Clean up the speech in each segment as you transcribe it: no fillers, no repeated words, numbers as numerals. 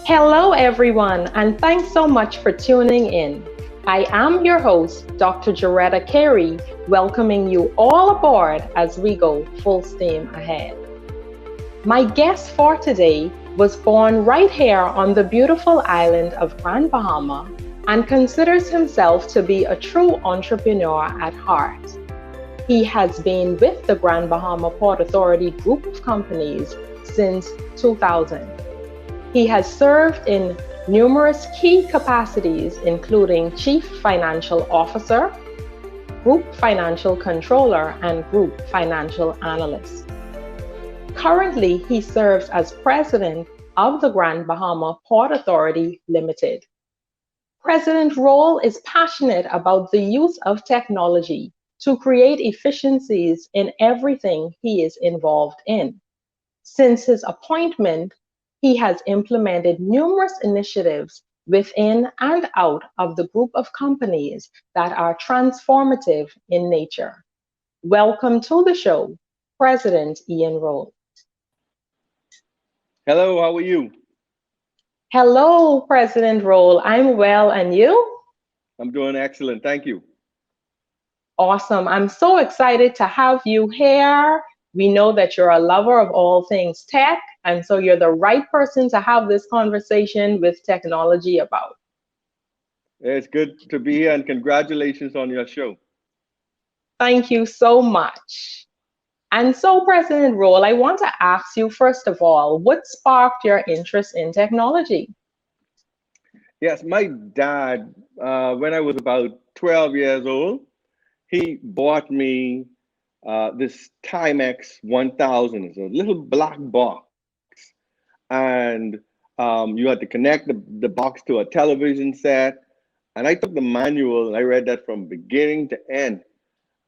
Hello, everyone, and thanks so much for tuning in. I am your host, Dr. Joretta Carey, welcoming you all aboard as we go full steam ahead. My guest for today was born right here on the beautiful island of Grand Bahama and considers himself to be a true entrepreneur at heart. He has been with the Grand Bahama Port Authority group of companies since 2000. He has served in numerous key capacities, including Chief Financial Officer, Group Financial Controller, and Group Financial Analyst. Currently, he serves as President of the Grand Bahama Port Authority Limited. President Rolle is passionate about the use of technology to create efficiencies in everything he is involved in. Since his appointment, he has implemented numerous initiatives within and out of the group of companies that are transformative in nature. Welcome to the show, President Ian Rolle. Hello, how are you? Hello, President Rolle. I'm well, and you? I'm doing excellent, thank you. Awesome. I'm so excited to have you here. We know that you're a lover of all things tech, and so you're the right person to have this conversation with technology about. It's good to be here and congratulations on your show. Thank you so much. And so, President Rolle, I want to ask you, first of all, what sparked your interest in technology? Yes, my dad, when I was about 12 years old, he bought me this Timex 1000. It's a little black box. And you had to connect the box to a television set. And I took the manual and I read that from beginning to end.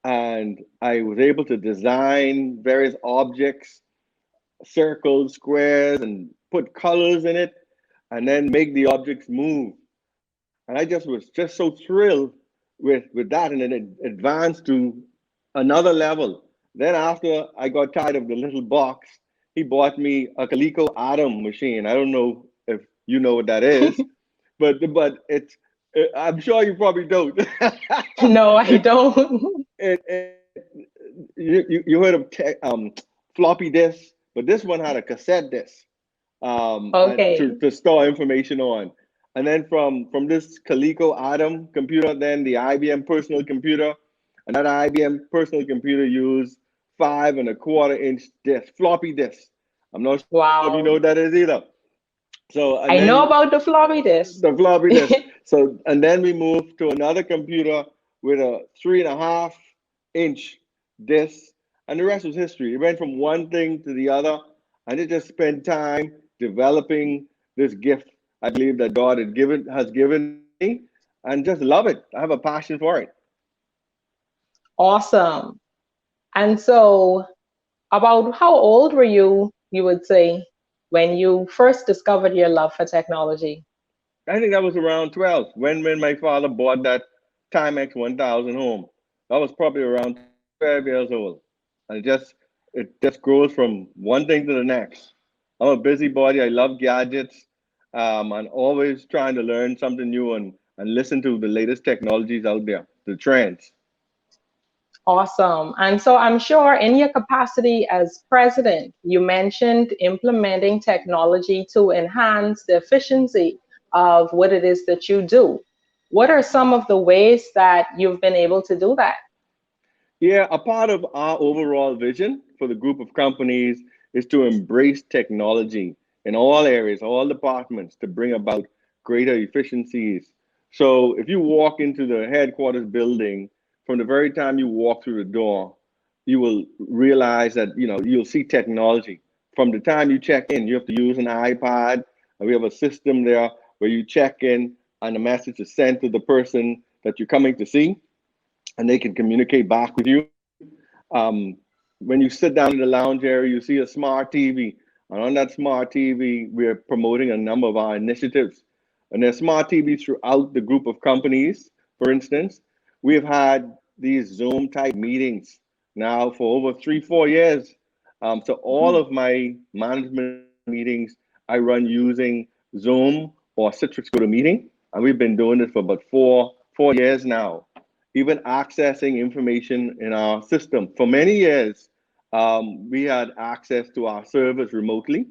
And I was able to design various objects, circles, squares, and put colors in it, and then make the objects move. And I just was just so thrilled with that, and then it advanced to another level. Then after I got tired of the little box, he bought me a S.T.E.A.M machine. I don't know if you know what that is, but it's I'm sure you probably don't. No, I it, don't. it you heard of floppy disk, but this one had a cassette disc and Okay. to store information on. And then from this S.T.E.A.M computer, then the IBM personal computer, and that IBM personal computer used 5.25 inch disc, floppy disk. I'm not sure if you know what that Wow. is either. So, and I then know about the floppy disk. the floppy disk. So, and then we moved to another computer with a 3.5 inch disc, and the rest was history. It went from one thing to the other, and it just spent time developing this gift I believe that God has given me, and just love it. I have a passion for it. Awesome. And so, about how old were you would say, when you first discovered your love for technology? I think that was around 12 when my father bought that Timex 1000 home. I was probably around 12 years old. And it just grows from one thing to the next. I'm a busybody. I love gadgets. And always trying to learn something new and listen to the latest technologies out there, the trends. Awesome. And so I'm sure in your capacity as president, you mentioned implementing technology to enhance the efficiency of what it is that you do. What are some of the ways that you've been able to do that? Yeah, a part of our overall vision for the group of companies is to embrace technology in all areas, all departments, to bring about greater efficiencies. So if you walk into the headquarters building, from the very time you walk through the door, you will realize that you'll see technology. From the time you check in, you have to use an iPad, and we have a system there where you check in and the message is sent to the person that you're coming to see, and they can communicate back with you. Um, when you sit down in the lounge area, you see a smart TV. And on that smart TV, we're promoting a number of our initiatives. And there's smart TVs throughout the group of companies. For instance, we've had these Zoom type meetings now for over 3, 4 years. So all of my management meetings I run using Zoom or Citrix GoToMeeting, and we've been doing this for about four years now. Even accessing information in our system. For many years, we had access to our servers remotely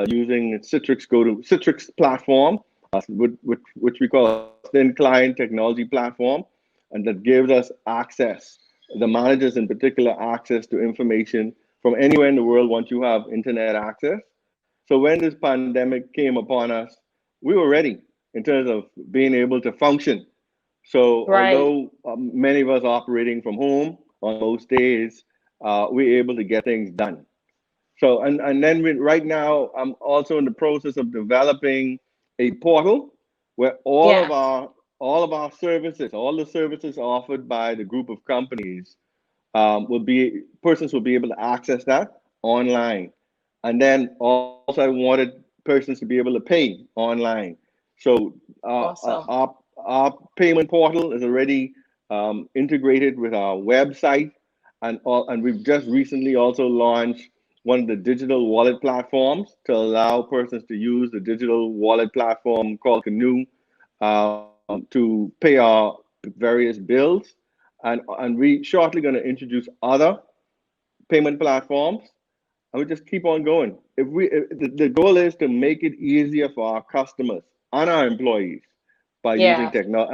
using Citrix platform, which we call a thin client technology platform, and that gives us access, the managers in particular, access to information from anywhere in the world once you have internet access. So when this pandemic came upon us, we were ready in terms of being able to function. So Right. although many of us operating from home on most days, we're able to get things done. So and then right now, I'm also in the process of developing a portal where Yes. all of our services, all the services offered by the group of companies, will be persons will be able to access that online. And then also I wanted persons to be able to pay online. So Awesome. our payment portal is already integrated with our website, and we've just recently also launched one of the digital wallet platforms to allow persons to use the digital wallet platform called Canoe to pay our various bills. And we shortly going to introduce other payment platforms, and we just keep on going. The goal is to make it easier for our customers and our employees Yeah,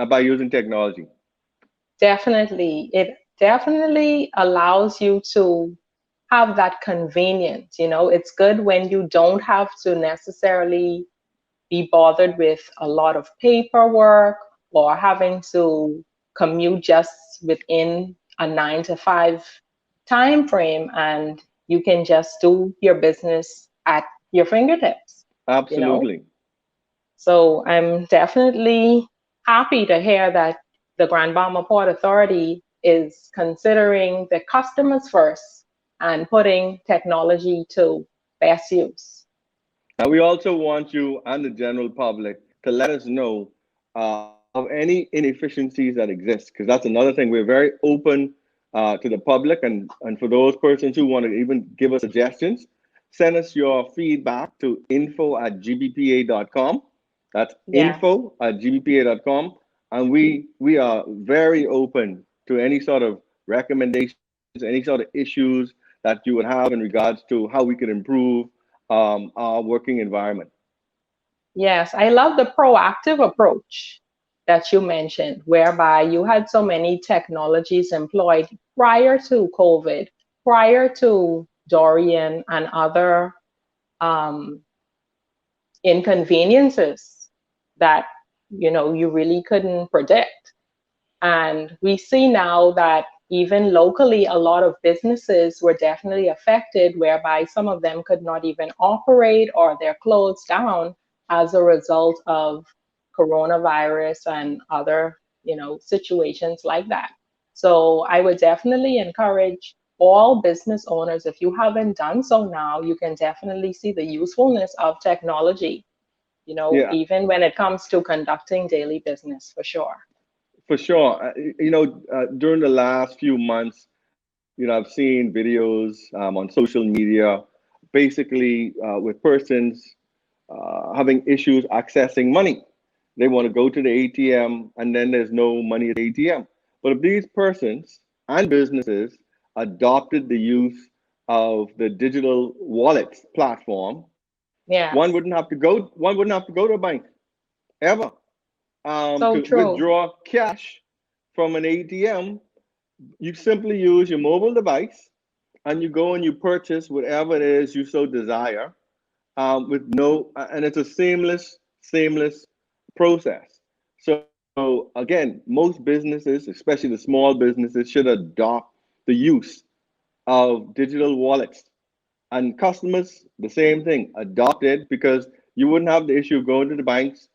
by using technology. definitely. It definitely allows you to have that convenience. It's good when you don't have to necessarily be bothered with a lot of paperwork or having to commute just within a 9 to 5 time frame, and you can just do your business at your fingertips, you know. Absolutely. So I'm definitely happy to hear that the Grand Bahama Port Authority is considering the customers first and putting technology to best use. And we also want you and the general public to let us know of any inefficiencies that exist, because that's another thing. We're very open to the public, and for those persons who want to even give us suggestions, send us your feedback to info@gbpa.com. That's Yes. info@gbpa.com. And we are very open to any sort of recommendations, any sort of issues that you would have in regards to how we could improve our working environment. Yes, I love the proactive approach that you mentioned, whereby you had so many technologies employed prior to COVID, prior to Dorian and other um, inconveniences that you really couldn't predict. And we see now that even locally, a lot of businesses were definitely affected, whereby some of them could not even operate or they're closed down as a result of coronavirus and other, situations like that. So I would definitely encourage all business owners, if you haven't done so now, you can definitely see the usefulness of technology, Yeah, even when it comes to conducting daily business, for sure. for sure. During the last few months, I've seen videos on social media, basically with persons having issues accessing money. They want to go to the ATM, and then there's no money at the ATM. But if these persons and businesses adopted the use of the digital wallets platform, Yes. one wouldn't have to go to a bank ever So to true. withdraw cash from an ATM. You simply use your mobile device and you go and you purchase whatever it is you so desire with and it's a seamless process. So again, most businesses, especially the small businesses, should adopt the use of digital wallets, and customers the same thing, adopt it, because you wouldn't have the issue of going to the banks.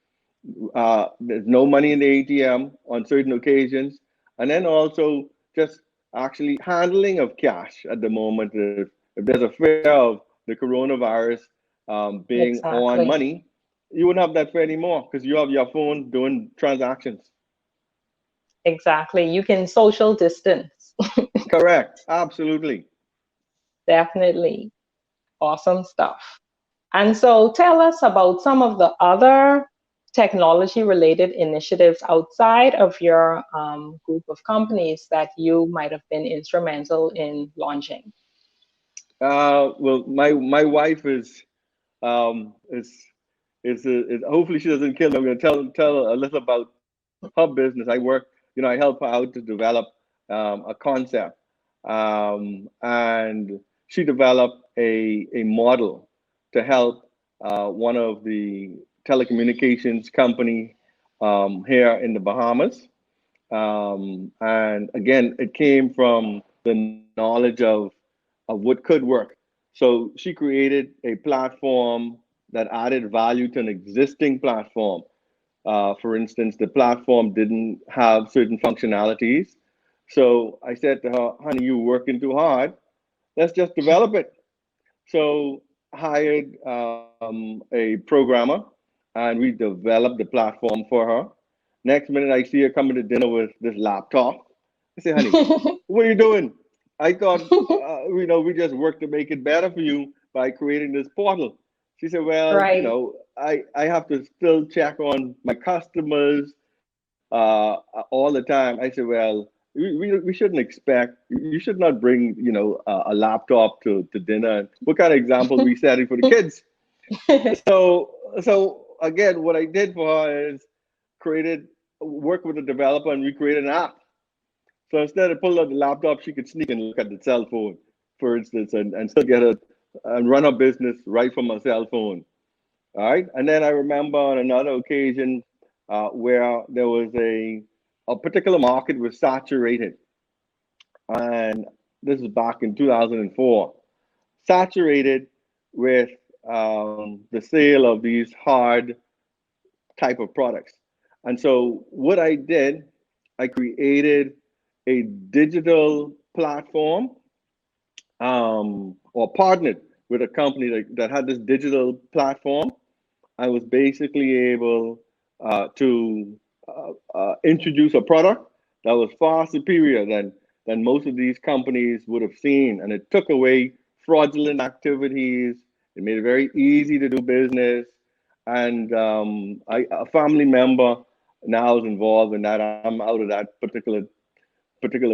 There's no money in the ATM on certain occasions, and then also just actually handling of cash at the moment. If there's a fear of the coronavirus being on Exactly. money, you wouldn't have that fear anymore because you have your phone doing transactions. Exactly. You can social distance. Correct. Absolutely. Definitely. Awesome stuff. And so tell us about some of the other technology related initiatives outside of your group of companies that you might have been instrumental in launching. Well, my wife um, is hopefully she doesn't kill me. I'm going to tell a little about her business. I help her out to develop a concept, and she developed a model to help one of the telecommunications company here in the Bahamas. And again, it came from the knowledge of what could work. So she created a platform that added value to an existing platform. For instance, the platform didn't have certain functionalities. So I said to her, honey, you're working too hard. Let's just develop it. So hired a programmer and we developed the platform for her. Next minute, I see her coming to dinner with this laptop. I say, honey, what are you doing? I thought, we just worked to make it better for you by creating this portal. She said, well, Right. I have to still check on my customers all the time. I said, well, we shouldn't expect, you should not bring, a laptop to dinner. What kind of example we setting for the kids? So again, what I did for her is work with the developer and we created an app. So instead of pulling out the laptop, she could sneak and look at the cell phone, for instance, and still get her and run her business right from her cell phone. All right. And then I remember on another occasion where there was a particular market was saturated. And this is back in 2004, saturated with the sale of these hard type of products. And so what I did, I created a digital platform or partnered with a company that had this digital platform. I was basically able to introduce a product that was far superior than most of these companies would have seen, and it took away fraudulent activities. It made it very easy to do business, and a family member now is involved in that. I'm out of that particular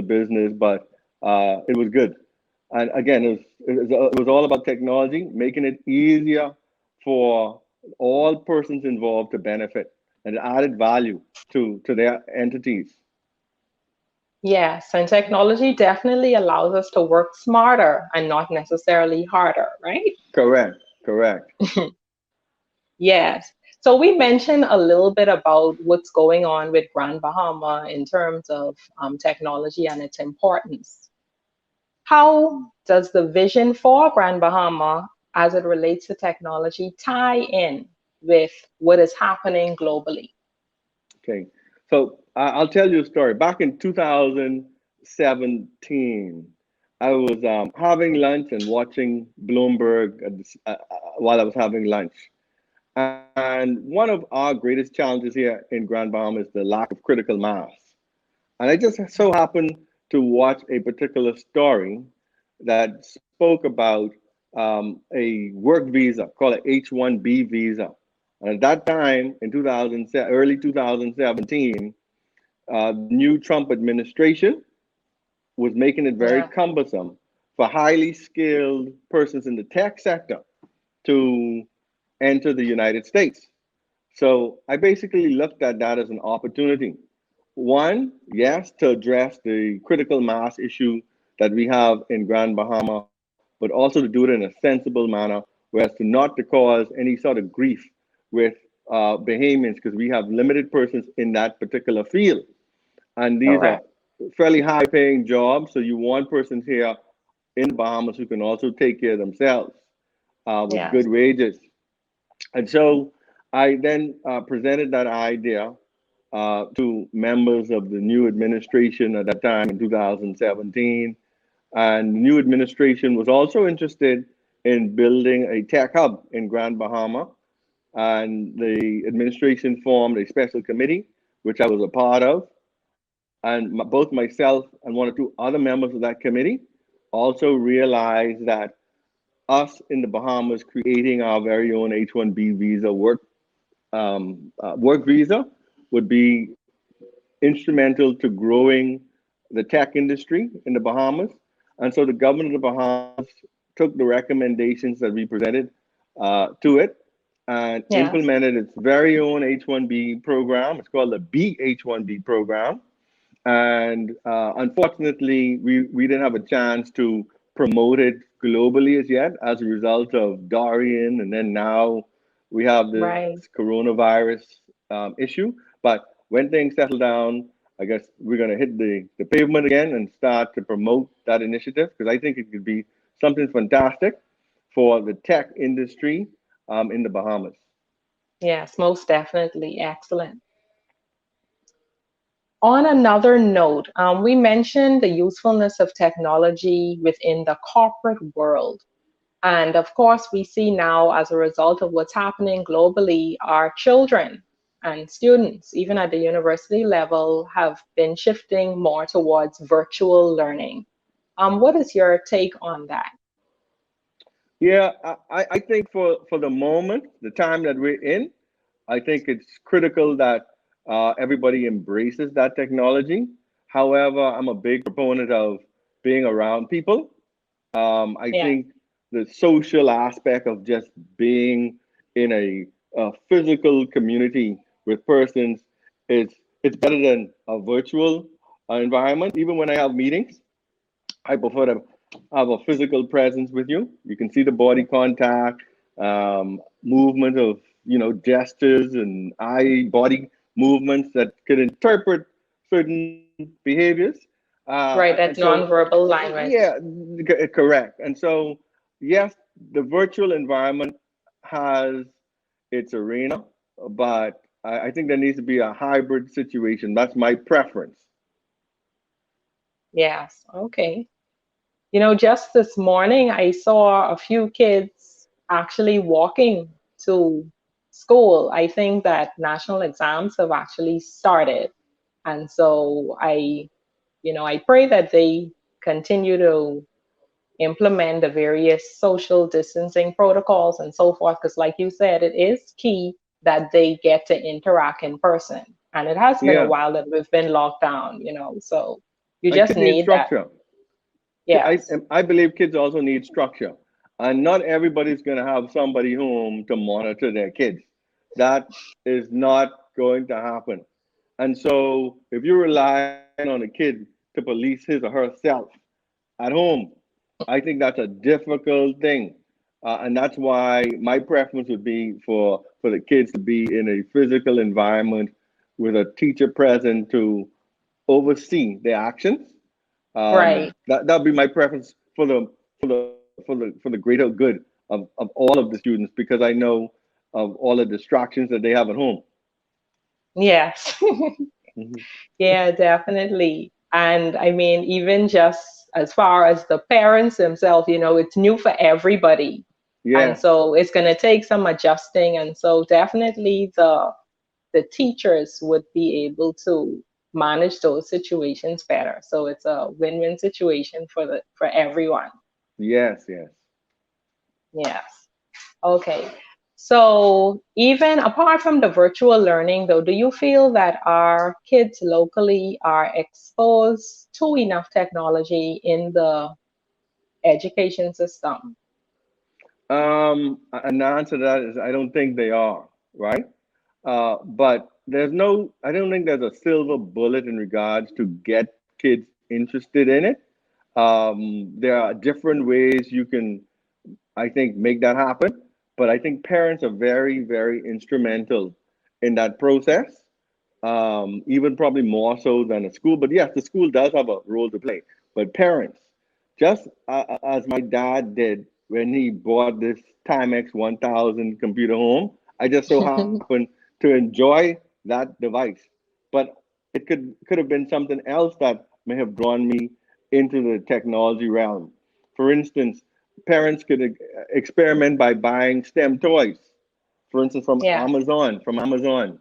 business, but it was good. And again, it was all about technology, making it easier for all persons involved to benefit and added value to their entities. Yes, and technology definitely allows us to work smarter and not necessarily harder, right? Correct, correct. Yes. So we mentioned a little bit about what's going on with Grand Bahama in terms of technology and its importance. How does the vision for Grand Bahama as it relates to technology tie in with what is happening globally? Okay, so I'll tell you a story. Back in 2017, I was having lunch and watching Bloomberg while I was having lunch. And one of our greatest challenges here in Grand Bahama is the lack of critical mass. And I just so happened to watch a particular story that spoke about a work visa called an H-1B visa. And at that time, in early 2017, the new Trump administration was making it very Yeah. cumbersome for highly skilled persons in the tech sector to enter the United States. So I basically looked at that as an opportunity. One, yes, to address the critical mass issue that we have in Grand Bahama, but also to do it in a sensible manner, whereas to not to cause any sort of grief with Bahamians, because we have limited persons in that particular field. And these are Correct. fairly high paying jobs. So you want persons here in the Bahamas who can also take care of themselves with Yes. good wages. And so I then presented that idea to members of the new administration at that time in 2017. And the new administration was also interested in building a tech hub in Grand Bahama. And the administration formed a special committee, which I was a part of. And both myself and one or two other members of that committee also realized that us in the Bahamas creating our very own H-1B visa work visa would be instrumental to growing the tech industry in the Bahamas. And so the government of the Bahamas took the recommendations that we presented to it and Yes. implemented its very own H-1B program. It's called the BH-1B program. And unfortunately, we didn't have a chance to promote it globally as yet as a result of Dorian. And then now we have this Right. coronavirus issue. But when things settle down, I guess we're going to hit the pavement again and start to promote that initiative because I think it could be something fantastic for the tech industry in the Bahamas. Yes, most definitely. Excellent. On another note, we mentioned the usefulness of technology within the corporate world. And of course, we see now, as a result of what's happening globally, our children and students, even at the university level, have been shifting more towards virtual learning. What is your take on that? Yeah, I think for the moment, the time that we're in, I think it's critical that everybody embraces that technology. However, I'm a big proponent of being around people. I Yeah, think the social aspect of just being in a physical community with persons is it's better than a virtual environment. Even when I have meetings, I prefer to have a physical presence with you. You can see the body contact, movement of gestures and eye body movements that could interpret certain behaviors. right, And that so, nonverbal language. yeah, correct. And so, yes, the virtual environment has its arena, but I think there needs to be a hybrid situation. That's my preference. Yes, okay. Just this morning, I saw a few kids actually walking to school. I think that national exams have actually started. And so I pray that they continue to implement the various social distancing protocols and so forth, because like you said, it is key that they get to interact in person. And it has been a Yeah, while that we've been locked down, so you and just kids need need that. structure. I, Yes. I believe kids also need structure. And not everybody's going to have somebody home to monitor their kids. That is not going to happen. And so if you're relying on a kid to police his or herself at home, I think that's a difficult thing. And that's why my preference would be for the kids to be in a physical environment with a teacher present to oversee their actions. Right. That'd be my preference for the greater good of all of the students because I know of all the distractions that they have at home. Yes. Mhm. Yeah, definitely. And I mean, even just as far as the parents themselves, it's new for everybody. And Yes, so it's going to take some adjusting. And so definitely the teachers would be able to manage those situations better. So it's a win-win situation for everyone. yes, yes. Yes. Okay. So, even apart from the virtual learning, though, do you feel that our kids locally are exposed to enough technology in the education system? And the answer to that is I don't think they are, right? But I don't think there's a silver bullet in regards to get kids interested in it. There are different ways you can, I think, make that happen. But I think parents are very, very instrumental in that process, even probably more so than a school. But yes, the school does have a role to play. But parents, just as my dad did when he bought this Timex 1000 computer home, I just so happened to enjoy that device. But it could have been something else that may have drawn me into the technology realm. For instance, parents could experiment by buying STEM toys, for instance, Yes. From Amazon,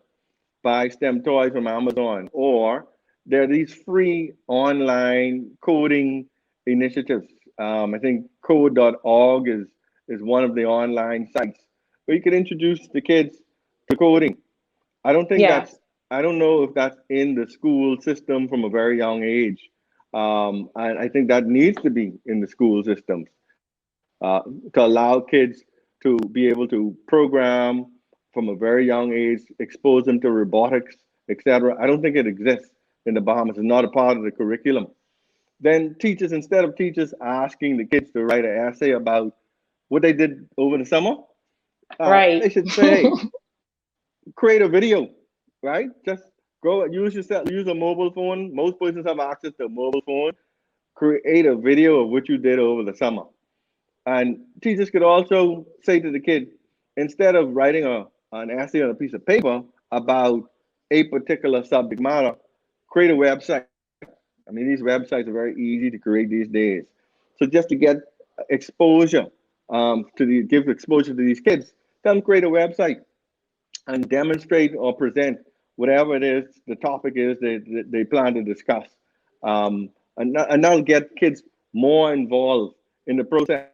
buy STEM toys from Amazon, or there are these free online coding initiatives. I think code.org is one of the online sites where you can introduce the kids to coding. I don't think Yes. that's, I don't know if that's in the school system from a very young age. And I think that needs to be in the school systems to allow kids to be able to program from a very young age, expose them to robotics, etc. I don't think it exists in the Bahamas. It's not a part of the curriculum. Then teachers, instead of teachers asking the kids to write an essay about what they did over the summer, Right. they should say, hey, create a video, right? Just go use a mobile phone. Most persons have access to a mobile phone. Create a video of what you did over the summer. And teachers could also say to the kid, instead of writing an essay on a piece of paper about a particular subject matter, create a website. I mean, these websites are very easy to create these days. So just to get exposure give exposure to these kids, tell them create a website and demonstrate or present whatever it is the topic is they plan to discuss. And that'll get kids more involved in the process.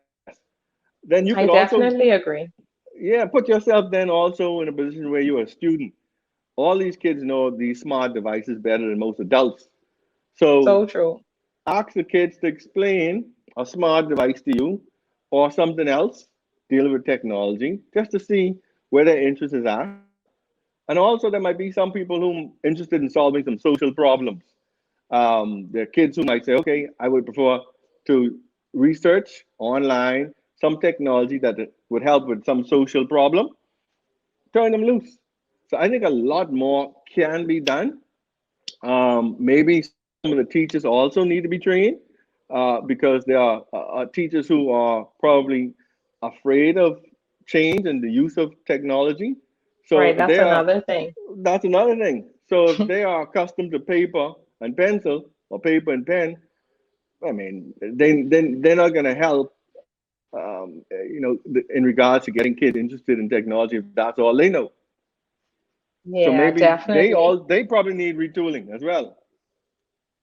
Then you could I also, definitely agree. yeah, put yourself then also in a position where you're a student. All these kids know these smart devices better than most adults. So So true. ask the kids to explain a smart device to you or something else dealing with technology just to see where their interest is at. And also, there might be some people who interested in solving some social problems. There are kids who might say, okay, I would prefer to research online some technology that would help with some social problem, turn them loose. So I think a lot more can be done. Maybe some of the teachers also need to be trained because there are teachers who are probably afraid of change and the use of technology. So Right. if That's they are, another thing. that's another thing. So if they are accustomed to paper and pencil or paper and pen, I mean, then they're not going to help. In regards to getting kids interested in technology, if that's all they know. So Yeah, maybe definitely. they probably need retooling as well.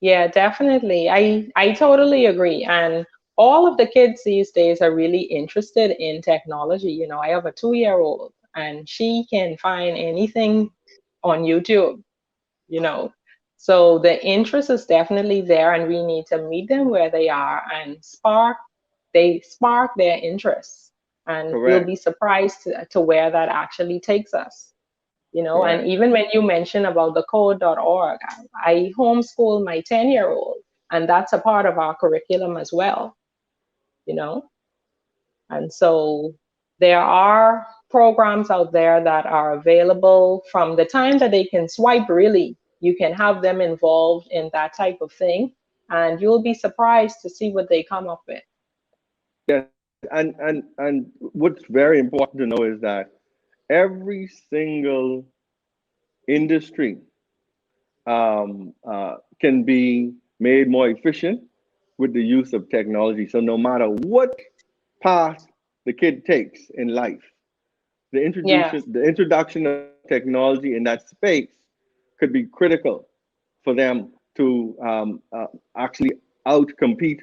Yeah, definitely. I totally agree. And all of the kids these days are really interested in technology. You know, I have a 2-year-old and she can find anything on YouTube, you know. So the interest is definitely there and we need to meet them where they are and spark their interests. And we'll be Correct. surprised to where that actually takes us, you know. And Correct. even when you mention about the code.org, I homeschool my 10-year-old and that's a part of our curriculum as well, you know. And so there are programs out there that are available from the time that they can swipe. Really, you can have them involved in that type of thing and you'll be surprised to see what they come up with. Yes. And what's very important to know is that every single industry can be made more efficient with the use of technology. So no matter what path the kid takes in life, Yes. the introduction of technology in that space could be critical for them to actually outcompete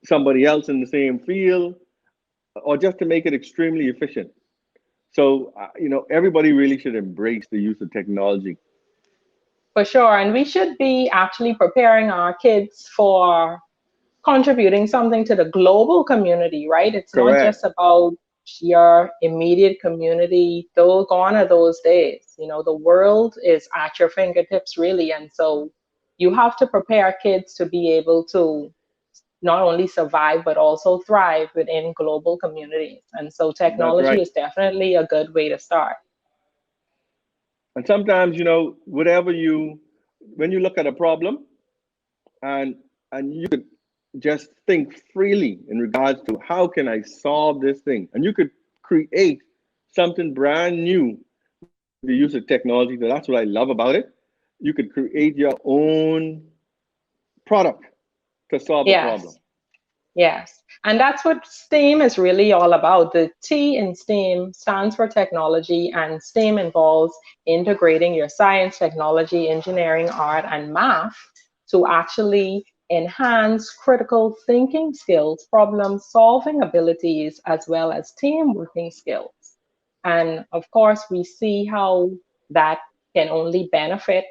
somebody else in the same field, or just to make it extremely efficient. So everybody really should embrace the use of technology. For sure. And we should be actually preparing our kids for contributing something to the global community, right? It's not just Correct. about your immediate community. Though gone are those days. You know, the world is at your fingertips, really. And so you have to prepare kids to be able to not only survive, but also thrive within global communities. And so That's technology right. is definitely a good way to start. And sometimes, when you look at a problem and you could just think freely in regards to how can I solve this thing, and you could create something brand new with the use of technology. So that's what I love about it. You could create your own product to solve a problem. Yes. Yes. And that's what STEAM is really all about. The T in STEAM stands for technology, and STEAM involves integrating your science, technology, engineering, art, and math to actually enhance critical thinking skills, problem solving abilities, as well as team working skills. And of course, we see how that can only benefit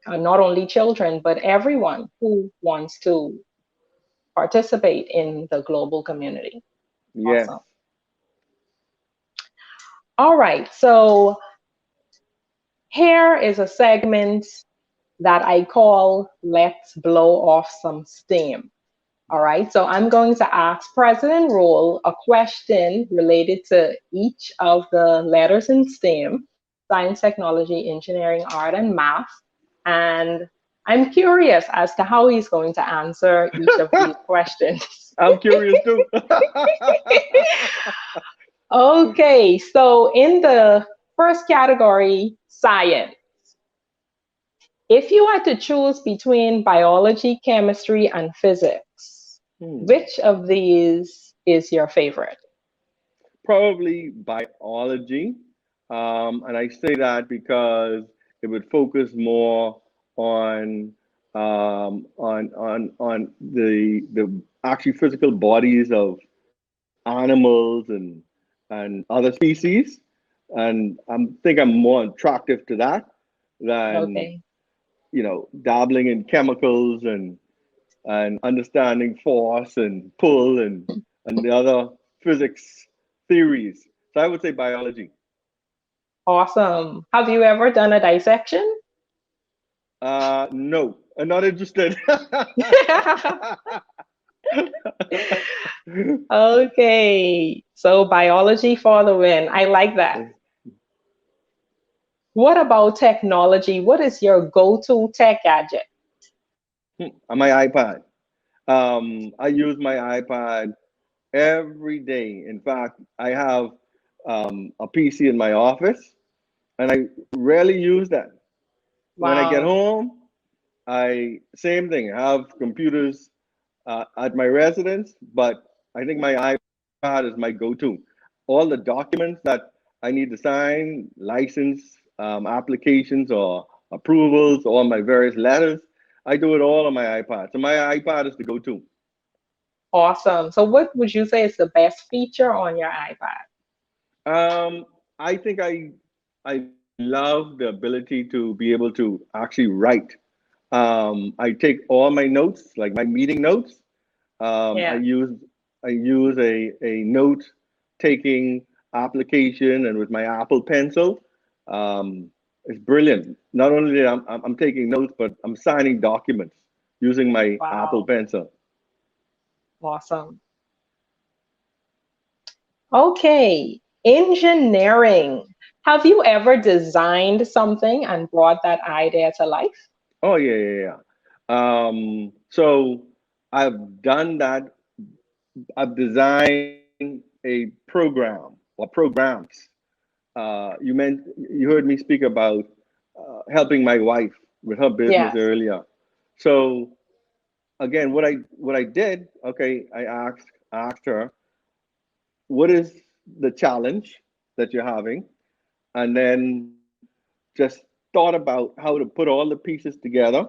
not only children, but everyone who wants to participate in the global community. Yes. Awesome. All right, so here is a segment that I call Let's Blow Off Some Steam. All right, so I'm going to ask President Rolle a question related to each of the letters in STEAM: science, technology, engineering, art, and math. And I'm curious as to how he's going to answer each of these questions. I'm curious too. Okay, so in the first category, science. If you had to choose between biology, chemistry, and physics, which of these is your favorite? Probably biology. And I say that because it would focus more on on the actually physical bodies of animals and other species, and think I'm more attractive to that than Okay. dabbling in chemicals and understanding force and pull and the other physics theories. So I would say biology. Awesome. Have you ever done a dissection? No, I'm not interested. Okay, so biology for the win. I like that. What about technology? What is your go-to tech gadget? On my iPad. I use my iPad every day. In fact, I have a PC in my office, and I rarely use that. When I get Wow. home, I same thing. I have computers at my residence, but I think my iPad is my go-to. All the documents that I need to sign, license applications or approvals, all my various letters, I do it all on my iPad. So my iPad is the go-to. Awesome. So what would you say is the best feature on your iPad? Um, I think I love the ability to be able to actually write. I take all my notes, like my meeting notes. Um, I Yeah. use I use a note taking application, and with my Apple Pencil, it's brilliant. Not only I'm taking notes, but I'm signing documents using my Apple Wow. Pencil. Awesome. Okay. Engineering. Have you ever designed something and brought that idea to life? Oh yeah, yeah, yeah. So I've done that. I've designed a program or programs. You heard me speak about helping my wife with her business Yes. earlier. So again, what I did, okay, I asked her, what is the challenge that you're having, and then just thought about how to put all the pieces together,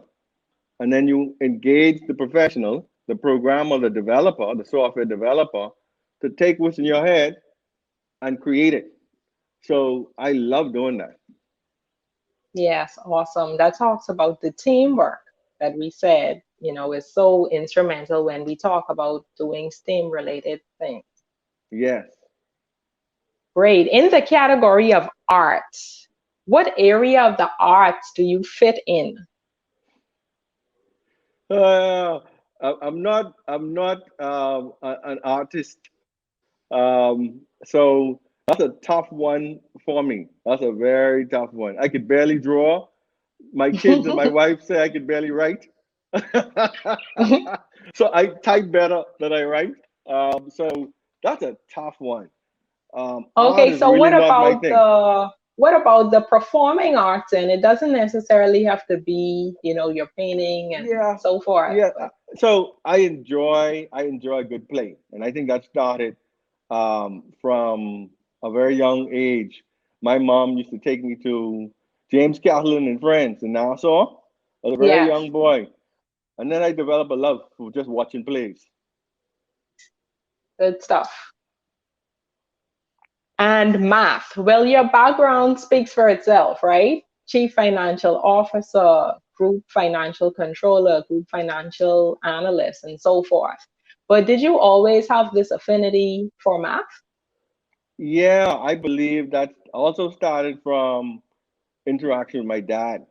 and then you engage the professional, the programmer, the developer, the software developer, to take what's in your head and create it. So I love doing that. Yes, awesome. That talks about the teamwork that we said, is so instrumental when we talk about doing STEAM related things. Yes. Great. In the category of art, what area of the arts do you fit in? Uh, I'm not an artist. So that's a tough one for me. That's a very tough one. I could barely draw. My kids and my wife say I could barely write. So I type better than I write. So that's a tough one. Art Okay, is so really not my thing. what about the performing arts? And it doesn't necessarily have to be, your painting and Yeah, so forth. yeah. But So I enjoy a good play, and I think that started from a very young age. My mom used to take me to James Catlin and Friends in Nassau as a very yes. young boy. And then I developed a love for just watching plays. Good stuff. And math. Well, your background speaks for itself, right? Chief Financial Officer, Group Financial Controller, Group Financial Analyst, and so forth. But did you always have this affinity for math? Yeah, I believe that also started from interaction with my dad.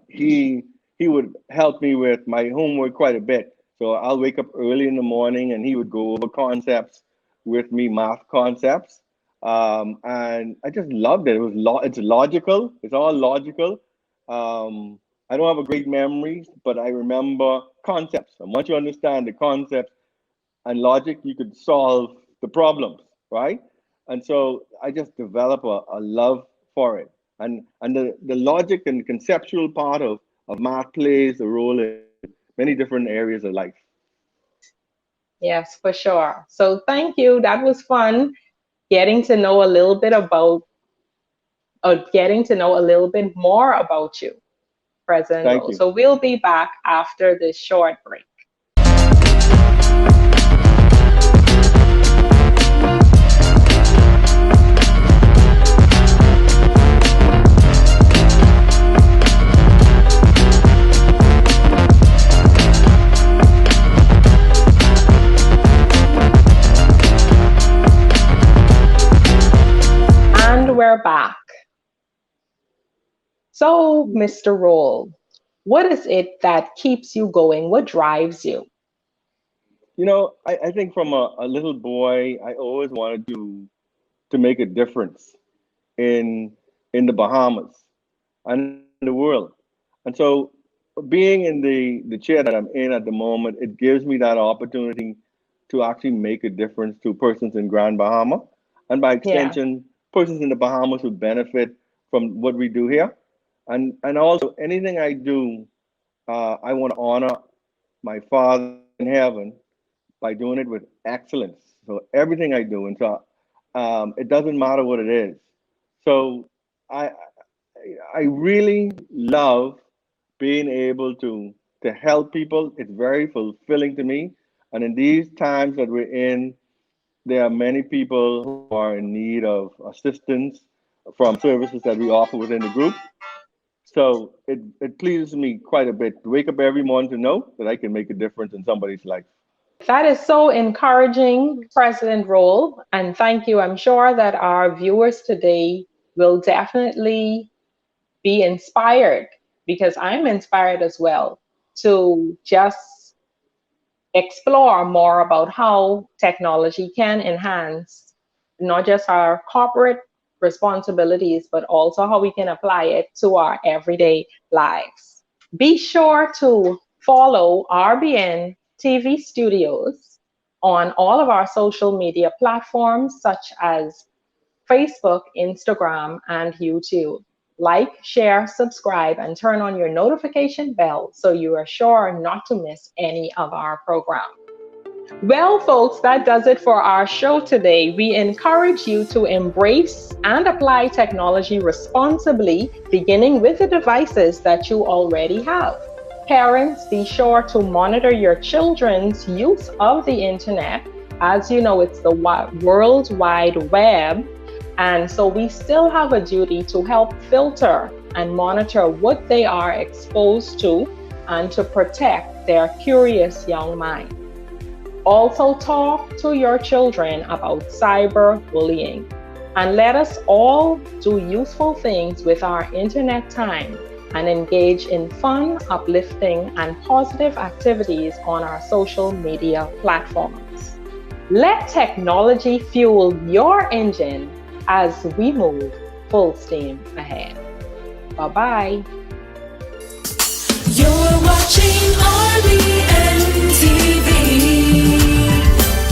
He would help me with my homework quite a bit. So I'll wake up early in the morning, and he would go over concepts with me, math concepts. And I just loved it. It's logical. It's all logical. I don't have a great memory, but I remember concepts. And once you understand the concepts and logic, you could solve the problems, right? And so I just developed a love for it. And the logic and conceptual part of math plays a role in many different areas of life. Yes, for sure. So thank you. That was fun getting to know a little bit about, or getting to know a little bit more about you, President Thank Rolle. you. So we'll be back after this short break. And we're back. So, Mr. Rolle, what is it that keeps you going? What drives you? You know, I think from a little boy, I always wanted to make a difference in the Bahamas and the world. And so being in the chair that I'm in at the moment, it gives me that opportunity to actually make a difference to persons in Grand Bahama, and by Yeah. extension, persons in the Bahamas who benefit from what we do here. And also anything I do, I want to honor my Father in heaven by doing it with excellence. So everything I do, and so it doesn't matter what it is. So I I really love being able to help people. It's very fulfilling to me. And in these times that we're in, there are many people who are in need of assistance from services that we offer within the group. So it pleases me quite a bit to wake up every morning to know that I can make a difference in somebody's life. That is so encouraging, President Rolle. And thank you. I'm sure that our viewers today will definitely be inspired, because I'm inspired as well, to just explore more about how technology can enhance not just our corporate responsibilities, but also how we can apply it to our everyday lives. Be sure to follow RBN TV Studios on all of our social media platforms, such as Facebook, Instagram, and YouTube. Like, share, subscribe, and turn on your notification bell so you are sure not to miss any of our programs. Well, folks, that does it for our show today. We encourage you to embrace and apply technology responsibly, beginning with the devices that you already have. Parents, be sure to monitor your children's use of the internet. As you know, it's the World Wide Web. And so we still have a duty to help filter and monitor what they are exposed to and to protect their curious young mind. Also, talk to your children about cyberbullying, and let us all do useful things with our internet time and engage in fun, uplifting, and positive activities on our social media platforms. Let technology fuel your engine as we move full steam ahead. Bye-bye. You're watching RBNTV.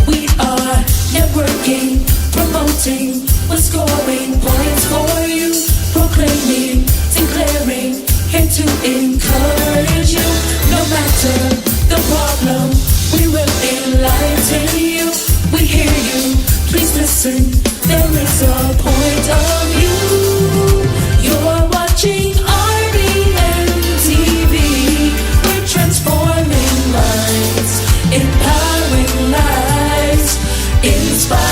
We are networking, promoting, we're scoring points for you, proclaiming, declaring, here to encourage you. No matter the problem, we will enlighten you. We hear you, please listen, there is a point of view. You're watching RBN TV. We're transforming. inspire.